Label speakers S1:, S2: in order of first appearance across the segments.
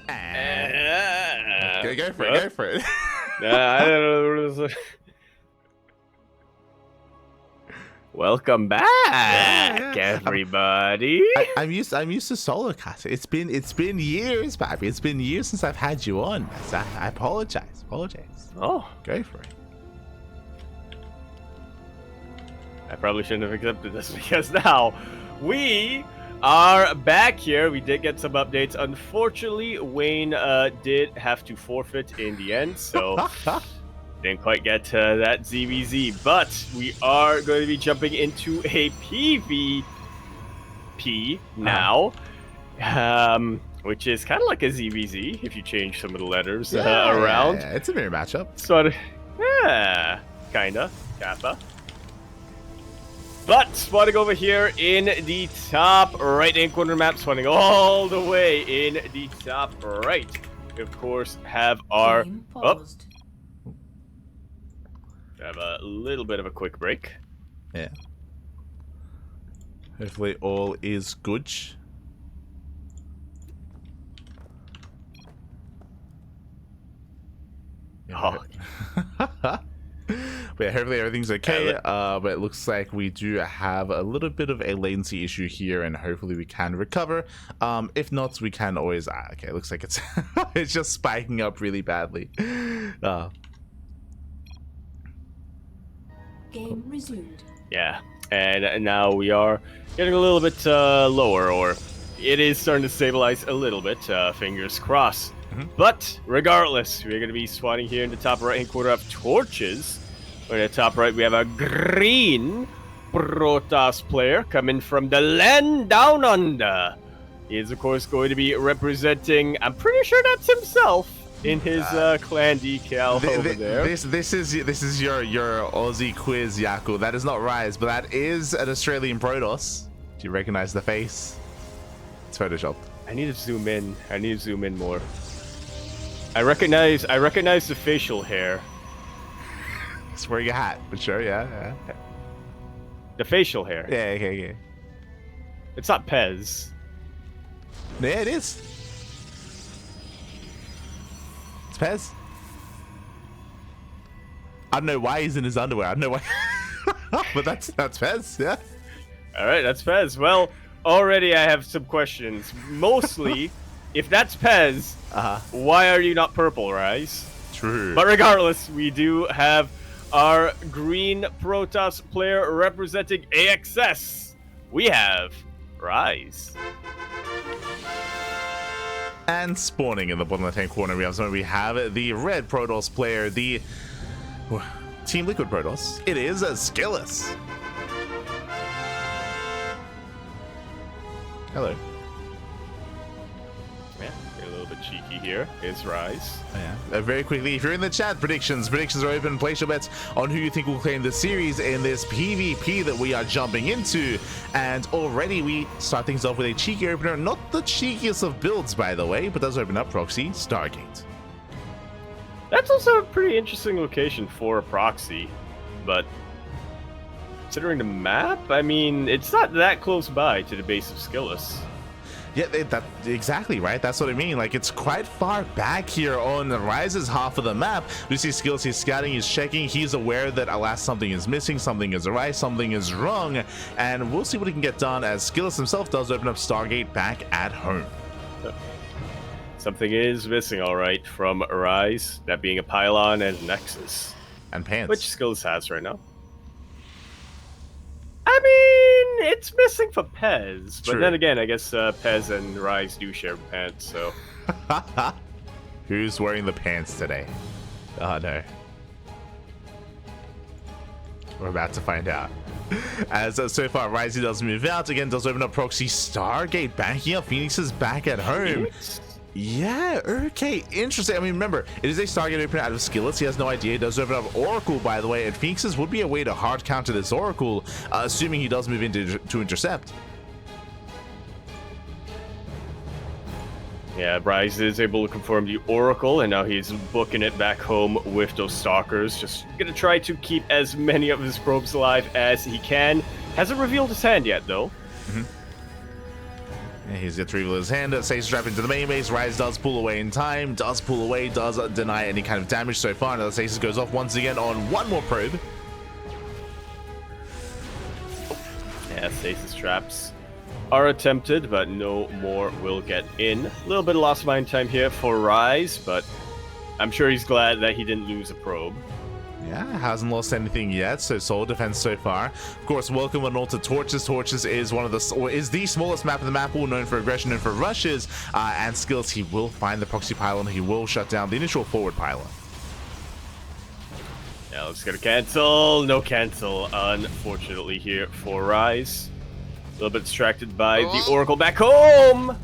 S1: Okay, go for it. Go for it.
S2: I don't know. Welcome back, everybody.
S1: I'm used to solo casting. It's been years, Bobby. It's been years since I've had you on. So I apologize.
S2: Oh,
S1: go for it.
S2: I probably shouldn't have accepted this because now we are back here. We did get some updates. Unfortunately, Wayne did have to forfeit in the end, so didn't quite get that ZVZ. But we are going to be jumping into a PvP now, which is kind of like a ZVZ if you change some of the letters around.
S1: Yeah. It's a mirror matchup.
S2: Sort of, yeah, kinda, kappa. But spawning over here in the top right-hand corner of the map, spawning all the way in the top right. We, of course, have our... have a little bit of a quick break.
S1: Yeah. Hopefully all is good.
S2: Oh.
S1: But yeah, hopefully everything's okay, but it looks like we do have a little bit of a latency issue here, and hopefully we can recover. If not, we can always... okay, it looks like it's it's just spiking up really badly.
S3: Game resumed.
S2: Yeah, and now we are getting a little bit lower, or it is starting to stabilize a little bit, fingers crossed. But regardless, we're going to be spawning here in the top right-hand corner of torches. In the top right, we have a green Protoss player coming from the land down under. He is, of course, going to be representing, I'm pretty sure that's himself, in his clan decal over there.
S1: This is your Aussie quiz, Yaku. That is not Rize, but that is an Australian Protoss. Do you recognize the face? It's photoshopped.
S2: I need to zoom in. I need to zoom in more. I recognize the facial hair.
S1: He's wearing a hat, but sure, yeah.
S2: The facial hair.
S1: Yeah, okay.
S2: It's not Pez.
S1: Yeah, it is. It's Pez. I don't know why he's in his underwear. I don't know why. But that's Pez, yeah.
S2: Alright, that's Pez. Well, already I have some questions. Mostly, if that's Pez, why are you not purple, Rize?
S1: True.
S2: But regardless, we do have our green Protoss player representing AXS. We have Rize.
S1: And spawning in the bottom left-hand corner, we have the red Protoss player, the Team Liquid Protoss. It is SKillous. Hello.
S2: Yeah, a little bit cheeky here is Rize.
S1: Oh, yeah. Very quickly, if you're in the chat, predictions are open. Place your bets on who you think will claim the series in this PvP that we are jumping into. And already we start things off with a cheeky opener. Not the cheekiest of builds, by the way, but does open up proxy Stargate.
S2: That's also a pretty interesting location for a proxy, but considering the map, I mean, it's not that close by to the base of SKillous.
S1: Yeah, that's exactly right. That's what I mean. Like, it's quite far back here on the Rize's half of the map. We see SKillous, he's scouting, he's checking, he's aware that alas, something is missing, something is right, something is wrong, and we'll see what he can get done as SKillous himself does open up Stargate back at home.
S2: Something is missing, all right, from Rize, that being a pylon and Nexus.
S1: And pants.
S2: Which SKillous has right now. I mean, it's missing for Pez, but then again, I guess Pez and Rize do share pants, so...
S1: Who's wearing the pants today? Oh, no. We're about to find out. As so far, Rize does move out, again, does open up proxy Stargate, backing up Phoenix is back at home.
S2: Phoenix?
S1: Yeah, okay, interesting. I mean, remember, it is a Stargate opener out of SKillous. He has no idea. It does open up Oracle, by the way, and Phoenix's would be a way to hard counter this Oracle, assuming he does move into to intercept.
S2: Yeah, Rize is able to confirm the Oracle, and now he's booking it back home with those Stalkers. Just gonna try to keep as many of his probes alive as he can. Hasn't revealed his hand yet, though.
S1: And he's got 3 with his hand. Stasis trap into the main base. Rize does pull away in time. Does pull away. Does deny any kind of damage so far. Now the Stasis goes off once again on one more probe.
S2: Yeah, Stasis traps are attempted, but no more will get in. A little bit of lost mine time here for Rize, but I'm sure he's glad that he didn't lose a probe.
S1: Yeah, hasn't lost anything yet, so solid defense so far. Of course, welcome on all to Torches. Torches is the smallest map of the map, all known for aggression and for rushes. And SKillous, he will find the proxy pylon. He will shut down the initial forward pylon.
S2: Yeah, let's get a cancel. No cancel, unfortunately, here for Rize. A little bit distracted by the Oracle back home.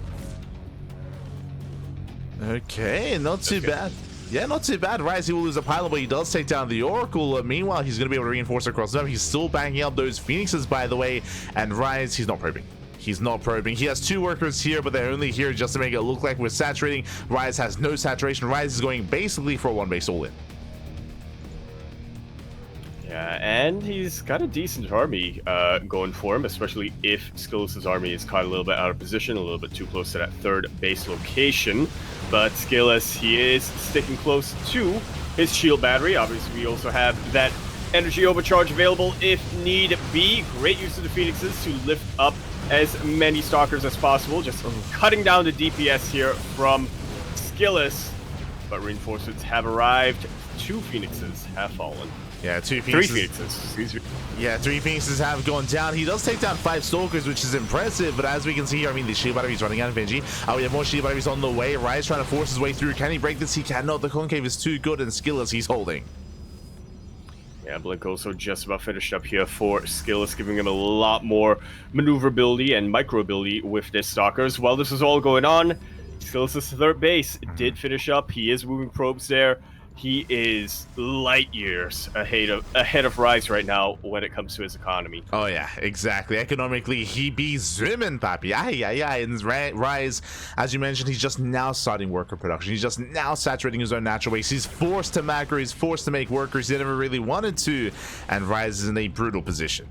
S1: Okay, not too bad. Yeah, not too bad. Rize, he will lose a pylon, but he does take down the Oracle. Meanwhile, he's going to be able to reinforce across the map. He's still banging up those Phoenixes, by the way. And Rize, he's not probing. He's not probing. He has 2 workers here, but they're only here just to make it look like we're saturating. Rize has no saturation. Rize is going basically for a 1-base all-in.
S2: Yeah, and he's got a decent army going for him, especially if SKillous' army is caught a little bit out of position, a little bit too close to that 3rd base location. But SKillous, he is sticking close to his shield battery. Obviously, we also have that energy overcharge available if need be. Great use of the Phoenixes to lift up as many Stalkers as possible, just cutting down the DPS here from SKillous. But reinforcements have arrived. 2 Phoenixes have fallen.
S1: Yeah, 2 Phoenixes.
S2: 3 Phoenixes. Excuse me.
S1: Yeah, 3 Phoenixes have gone down. He does take down 5 Stalkers, which is impressive, but as we can see here, I mean, the shield battery is running out of energy. We have more shield batteries on the way. Rize trying to force his way through. Can he break this? He cannot. The concave is too good, and SKillous, he's holding.
S2: Yeah, Blink also just about finished up here for SKillous, giving him a lot more maneuverability and microability with this Stalkers. While this is all going on, SKillous' 3rd base did finish up. He is moving probes there. He is light years ahead of Rize right now when it comes to his economy.
S1: Oh yeah, exactly. Economically, he be zooming, papi. And Rize, as you mentioned, he's just now starting worker production. He's just now saturating his own natural waste. He's forced to macro. He's forced to make workers he never really wanted to, and Rize is in a brutal position.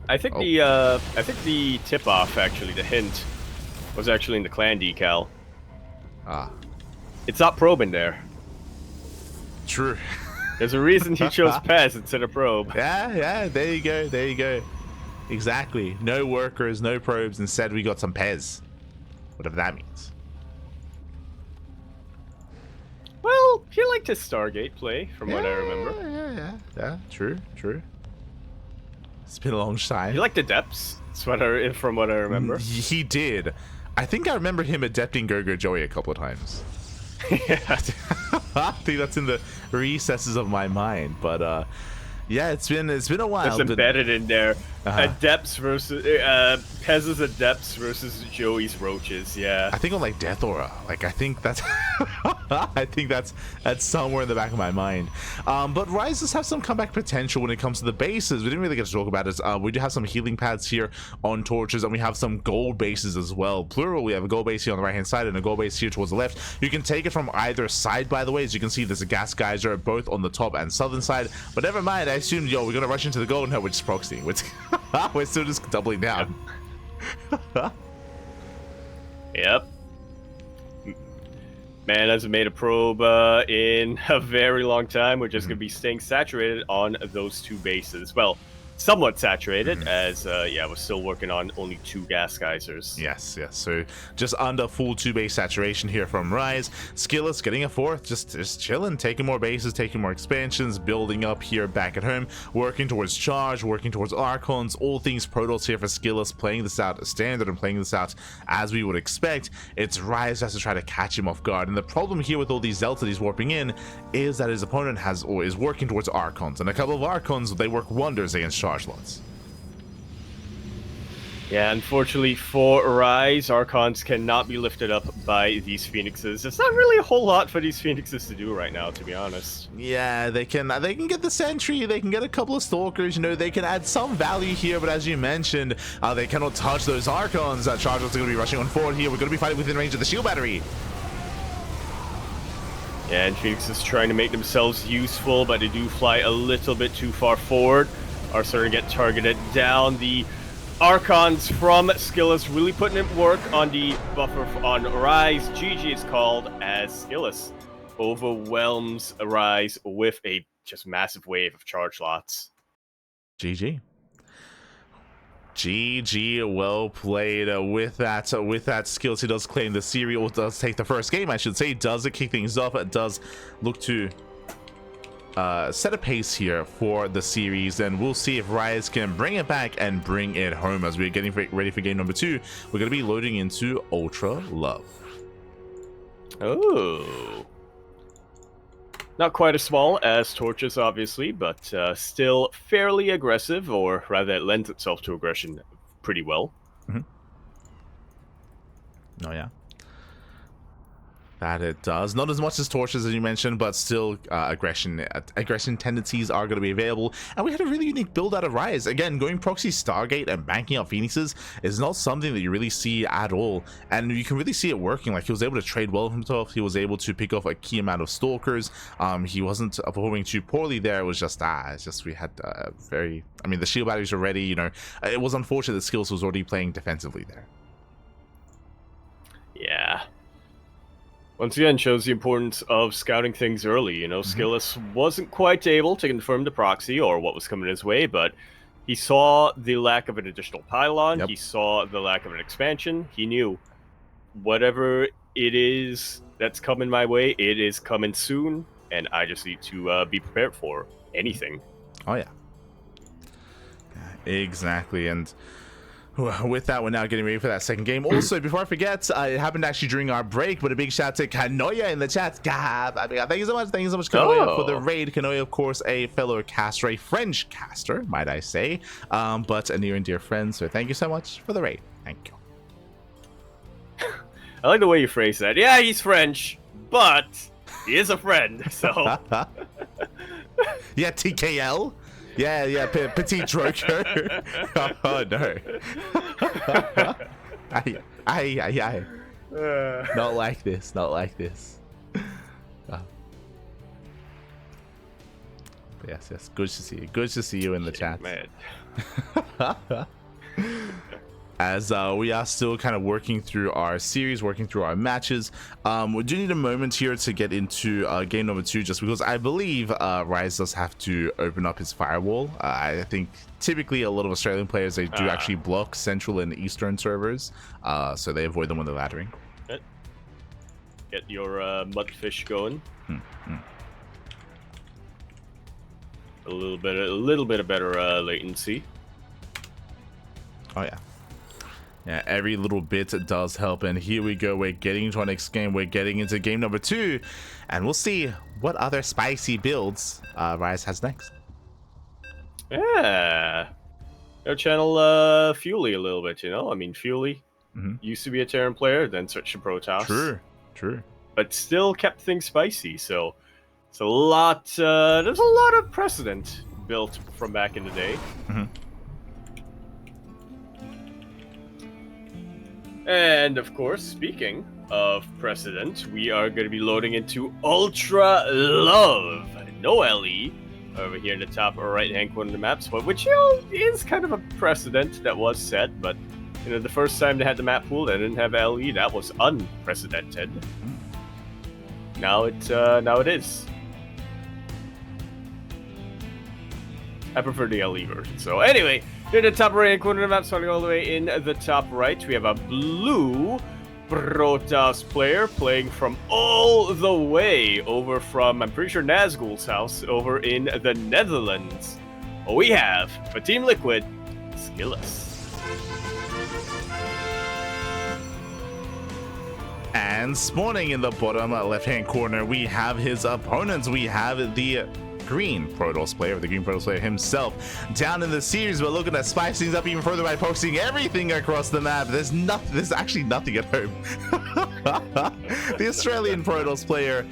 S2: I think the tip-off, actually, the hint, was actually in the clan decal. It's not probe in there.
S1: True.
S2: There's a reason he chose Pez instead of probe.
S1: Yeah, there you go, there you go. Exactly. No workers, no probes. Instead, we got some Pez. Whatever that means.
S2: Well, he liked his Stargate play, from what I remember.
S1: Yeah, true. It's been a long time.
S2: He liked the depths, from what I remember.
S1: He did. I think I remember him adepting Go-Go Joey a couple of times.
S2: Yeah.
S1: I think that's in the recesses of my mind, but yeah, it's been a while.
S2: It's embedded in there. Adepts versus Pez's adepts versus Joey's roaches. Yeah.
S1: I think on like Death Aura. Like I think that's that's somewhere in the back of my mind. But Rize does have some comeback potential when it comes to the bases. We didn't really get to talk about it. We do have some healing pads here on Torches, and we have some gold bases as well. Plural. We have a gold base here on the right hand side and a gold base here towards the left. You can take it from either side, by the way. As you can see, there's a gas geyser both on the top and southern side. But never mind. I assumed, we're gonna rush into the gold. No, we're just proxying. We're still just doubling down.
S2: Yep. Man hasn't made a probe in a very long time. We're just going to be staying saturated on those 2 bases. Well, somewhat saturated, as we're still working on only 2 gas geysers.
S1: Yes. So just under full 2-base saturation here from Rize. SKillous getting a 4th, just chilling, taking more bases, taking more expansions, building up here back at home, working towards charge, working towards Archons, all things Protoss here for SKillous, playing this out standard and playing this out as we would expect. It's Rize has to try to catch him off guard, and the problem here with all these Delta he's warping in is that his opponent is working towards Archons, and a couple of Archons, they work wonders against charge slots.
S2: Yeah, unfortunately for Rize, Archons cannot be lifted up by these Phoenixes. It's not really a whole lot for these Phoenixes to do right now, to be honest.
S1: Yeah, they can get the Sentry, they can get a couple of Stalkers, they can add some value here, but as you mentioned, they cannot touch those Archons. Charge slots are going to be rushing on forward here. We're going to be fighting within range of the shield battery.
S2: Yeah, and Phoenix is trying to make themselves useful, but they do fly a little bit too far forward. Are starting to get targeted down. The Archons from SKillous really putting in work on the buffer on Rize. GG is called as SKillous overwhelms Rize with a just massive wave of charge lots.
S1: GG. GG, well played. With that SKillous, he does claim the series, or does take the first game, I should say. Does it kick things off? It does look to set a pace here for the series, and we'll see if Rize can bring it back and bring it home. As we're getting ready for game number 2, we're going to be loading into Ultra Love.
S2: Oh, not quite as small as Torches, obviously, but still fairly aggressive, or rather it lends itself to aggression pretty well.
S1: Oh yeah, that it does. Not as much as Torches, as you mentioned, but still aggression tendencies are going to be available. And we had a really unique build out of Rize. Again, going proxy Stargate and banking up Phoenixes is not something that you really see at all, and you can really see it working. Like, he was able to trade well himself, he was able to pick off a key amount of Stalkers. He wasn't performing too poorly there. It was just we had very, I mean, the shield batteries were ready, you know. It was unfortunate that SKillous was already playing defensively there.
S2: Yeah. Once again, shows the importance of scouting things early. You know, SKillous wasn't quite able to confirm the proxy or what was coming his way, but he saw the lack of an additional pylon. He saw the lack of an expansion. He knew whatever it is that's coming my way, it is coming soon, and I just need to be prepared for anything.
S1: Oh yeah, exactly. And with that, we're now getting ready for that second game. Also, before I forget, it happened actually during our break, but a big shout out to Kanoya in the chat. Thank you so much, Kanoya, for the raid. Kanoya, of course, a fellow caster, a French caster, might I say, but a near and dear friend. So thank you so much for the raid. Thank you.
S2: I like the way you phrase that. Yeah, he's French, but he is a friend. So
S1: yeah, TKL. Yeah, Petit Droker. Oh no. Aye. Not like this, not like this. Yes, good to see you. Good to see you in the chat.
S2: Man.
S1: As we are still kind of working through our series, working through our matches, we do need a moment here to get into game number 2, just because I believe Rize does have to open up his firewall. I think typically a lot of Australian players, they do actually block Central and Eastern servers, so they avoid them when they're laddering.
S2: Get your mudfish going. A little bit of better latency.
S1: Oh yeah. Yeah, every little bit does help, and here we go. We're getting into our next game. We're getting into game number 2, and we'll see what other spicy builds Rize has next.
S2: Yeah, they'll channel Fuely a little bit, you know. I mean, Fuely used to be a Terran player, then switched to Protoss.
S1: True.
S2: But still kept things spicy, so it's a lot. There's a lot of precedent built from back in the day. And of course, speaking of precedent, we are going to be loading into Ultra Love. No LE over here in the top right-hand corner of the map, which, you know, is kind of a precedent that was set. But, you know, the first time they had the map pool, they didn't have LE. That was unprecedented. Now it is. I prefer the LE version. So anyway, in the top right corner of the map, starting all the way in the top right, we have a blue Protoss player playing from all the way over from, I'm pretty sure, Nazgul's house over in the Netherlands. We have, for Team Liquid, SKillous.
S1: And spawning in the bottom left-hand corner, we have his opponents. We have the green Protoss player, himself. Down in the series, we're looking to spice things up even further by posting everything across the map. There's actually nothing at home. The Australian Protoss player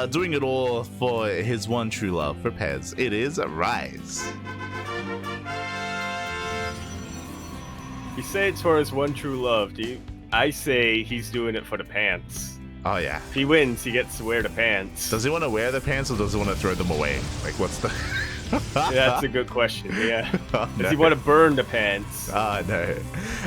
S1: doing it all for his one true love for Pez. It is Rize.
S2: You say it's for his one true love, do you? I say he's doing it for the pants.
S1: Oh yeah.
S2: If he wins, he gets to wear the pants.
S1: Does he want to wear the pants, or does he want to throw them away? Like, what's the...
S2: That's a good question, yeah.
S1: Oh,
S2: Does
S1: no.
S2: he want to burn the pants?
S1: Ah, no.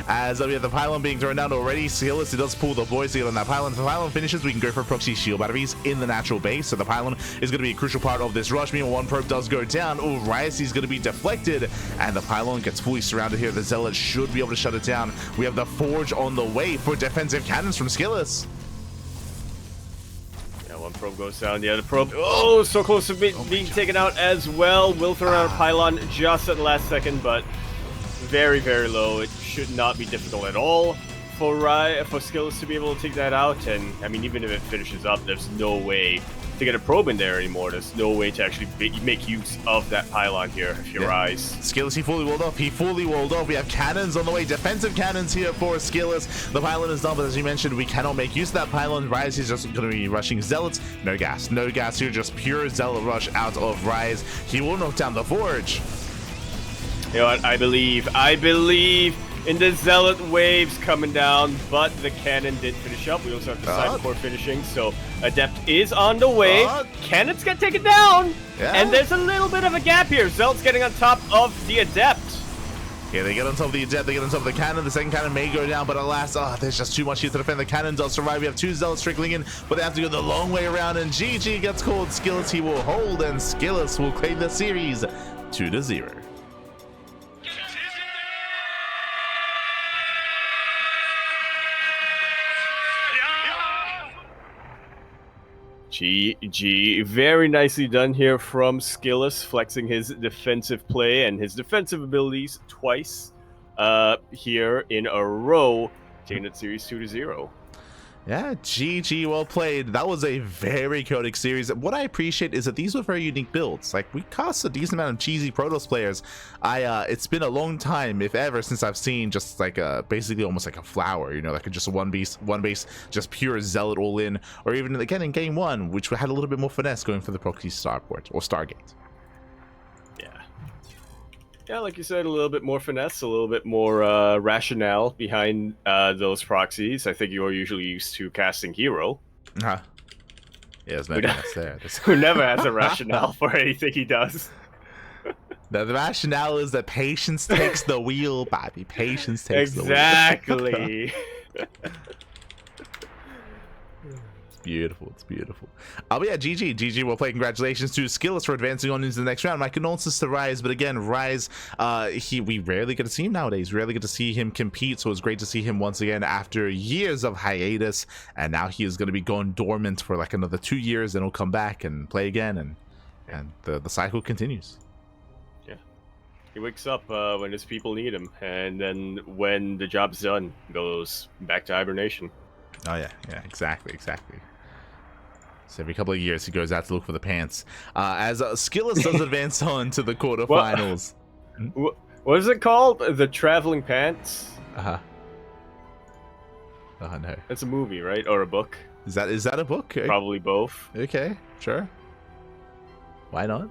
S1: As we have the pylon being thrown down already, SKillous, he does pull the void seal on that pylon. If the pylon finishes, we can go for proxy shield batteries in the natural base. So the pylon is going to be a crucial part of this rush. Meanwhile, one probe does go down. Oh, Rize is going to be deflected, and the pylon gets fully surrounded here. The Zealot should be able to shut it down. We have the Forge on the way for defensive cannons from SKillous.
S2: One probe goes down, the other probe, oh, so close to being taken out as well. Will throw out a pylon just at the last second, but very, very low. It should not be difficult at all for SKillous to be able to take that out. And I mean, even if it finishes up, there's no way to get a probe in there anymore. There's no way to actually make use of that pylon here if you Rize.
S1: SKillous, he fully walled off. He fully walled off. We have cannons on the way. Defensive cannons here for SKillous. The pylon is done, but as you mentioned, we cannot make use of that pylon. Rize is just going to be rushing Zealots. No gas. No gas here. Just pure Zealot rush out of Rize. He will knock down the Forge.
S2: You know what? I believe in the Zealot waves coming down, but the cannon did finish up. We also have the side core finishing, so Adept is on the way. Cannons get taken down, and there's a little bit of a gap here. Zealot's getting on top of the Adept.
S1: Yeah, they get on top of the Adept, they get on top of the cannon. The second cannon may go down, but alas, there's just too much here to defend. The cannon does survive. We have two Zealots trickling in, but they have to go the long way around, and GG gets called. SKillous, he will hold, and SKillous will claim the series 2-0.
S2: GG. Very nicely done here from SKillous, flexing his defensive play and his defensive abilities twice here in a row, taking it series 2-0.
S1: Yeah, GG, well played. That was a very chaotic series. What I appreciate is that these were very unique builds. Like, we cast a decent amount of cheesy Protoss players. It's been a long time, if ever, since I've seen just like basically almost like a flower, you know, like just one base, just pure Zealot all in, or even again in game one, which had a little bit more finesse going for the proxy starport or Stargate.
S2: Yeah, like you said, a little bit more finesse, a little bit more rationale behind those proxies. I think you're usually used to casting Hero.
S1: Yeah, there's no finesse there.
S2: Who never has a rationale for anything he does.
S1: The rationale is that patience takes the wheel, Bobby. Patience takes the wheel.
S2: Exactly.
S1: Beautiful, it's beautiful. But yeah, GG, well played. Congratulations to SKillous for advancing on into the next round. My condolences to Rize, but again, Rize, we rarely get to see him nowadays. Rarely get to see him compete, so it's great to see him once again after years of hiatus, and now he is going to be going dormant for like another 2 years, and he'll come back and play again, and the cycle continues. Yeah,
S2: he wakes up when his people need him, and then when the job's done, goes back to hibernation.
S1: Oh yeah, exactly. So every couple of years he goes out to look for the pants. As SKillous does advance on to the quarterfinals.
S2: What is it called? The Traveling Pants?
S1: Oh no.
S2: It's a movie, right? Or a book?
S1: Is that a book?
S2: Probably both.
S1: Okay, sure. Why not?